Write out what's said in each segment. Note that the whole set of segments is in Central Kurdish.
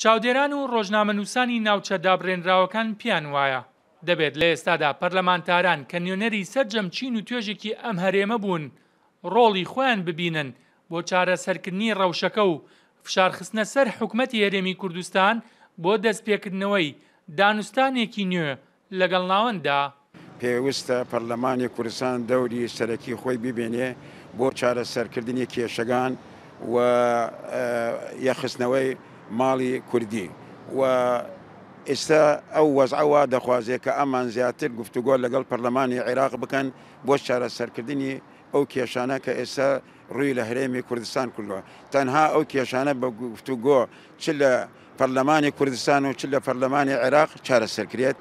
چاودێران و ڕۆژنامەنووسانی ناوچە دابڕێندراوەکان پیان وایە دەبێت لە ئێستادا پەرلەمانتاران کە نیۆنەری سەرجەم چین و توێژێکی ئەم هەرێمە بوون ڕۆڵی خۆیان ببینن بۆ چارەسەرکردنی ڕەوشەکە و فشارخستنە سەر حکومەتی هەرێمی کوردستان بۆ دەستپێکردنەوەی دانوستانێکی نوێ لەگەڵ ناوەندا. پێویستە پەرلەمانی کوردستان دەوری سەرەکی خۆی ببێنێ بۆ چارەسەرکردنی کێشەکان و یەخستنەوەی ماڵی کوردی و ئێستا ئەو وەزعەوە دەخوازێت کە ئەمان زیاتر گفتوگۆ لەگەڵ پەرلەمانی عێراق بکەن بۆ چارەسەرکردنی ئەو کێشانە کە ئێستا ڕووی لە هەرێمی کوردستان کردووە. تەنها ئەو کێشانە بە گفتوگۆ چ لە پەرلەمانی کوردستان و چ لە پەرلەمانی عێراق چارەسەرکرێت.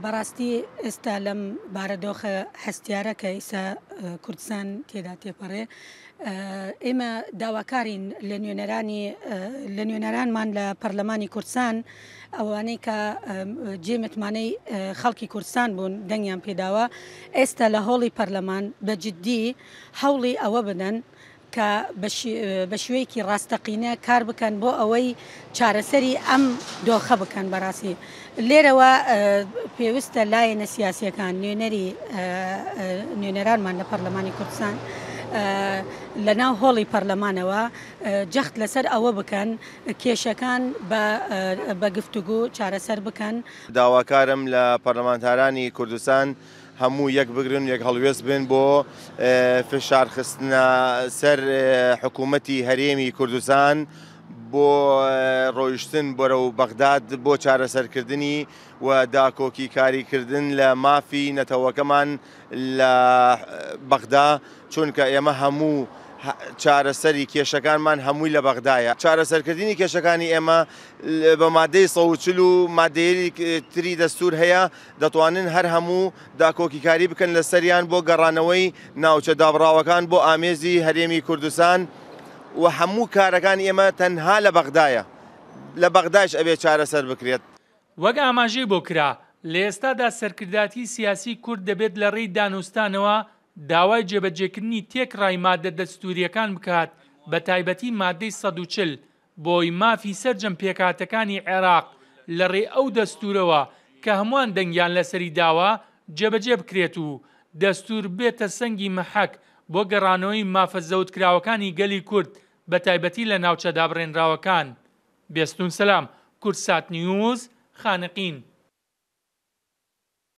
بەڕاستی ئێستا لەم بارەدۆخە هەستیارە کە ئێستا کوردستان تێدا تێپەڕێ ئێمە داواکارین لە نوێنەرانمان لە پەرلەمانی کوردستان ئەوانەی کە جێمتمانەی خەڵکی کوردستان بوون دەنگیان پێداوە ئێستا لە هۆڵی پەرلەمان بەجددی هەوڵی ئەوە بدەن کە بە شوەیەکی ڕاستەقینە کار بکەن بۆ ئەوەی چارەسەری ئەم دۆخە بکەن. بەڕاستی لێرەوە پێویستە لایەنە سیاسیەکان نوێنەرانمان لە پەرلەمانی کوردستان لە ناو هۆڵی پەرلەمانەوە جەخت لەسەر ئەوە بکەن کێشەکان بە گفتوگۆ چارەسەر بکەن. داواکارم لە پەرلەمانتارانی کوردستان هەموو یەک بگرن یەک هەڵوێست بن بۆ فشارخستنە سەر حکوومەتی هەرێمی کوردستان بۆ ڕۆیشتن بەرەو بەغداد بۆ چارەسەرکردنی و داکۆکی کاریکردن لە مافی نەتەوەکەمان لە بەغدا چونکە ئێمە هەموو چارەسەری کێشەکانمان هەمووی لە بەغدایە. چارەسەرکردنی کێشەکانی ئێمە بە مادەی 140 و مادەیەکی تری دەستور هەیە دەتوانن هەر هەموو داکۆکیکاری بکەن لە سەریان بۆ گەڕانەوەی ناوچە دابڕاوەکان بۆ ئامێزی هەرێمی کوردستان و هەموو کارەکان ئێمە تەنها لە بەغدایە لە بەغداش ئەبێ چارەسەر بکرێت. وەک ئاماژەی بۆ کرا لە ئێستادا سەرکرداتی سیاسی کورد دەبێت لە ڕێی دانوستانەوە داوای جێبەجێکردنی تێکڕای مادە دەستوریەکان بکات بە تایبەتی مادەی 140 بۆی مافی سەرجەم پێکاتەکانی عێراق لە ڕێ ئەو دەستورەوە کە هەمووان دەنگیان لەسەری داوا جێبەجێ بکرێت و دەستور بێتە سەنگی مەحەک بۆ گەڕانەوەی مافە زەوتکراوەکانی گەلی کورد بە تایبەتی لە ناوچە دابڕێندراوەکان. بێستون سەلام، کوردسات نیوز، خانقین.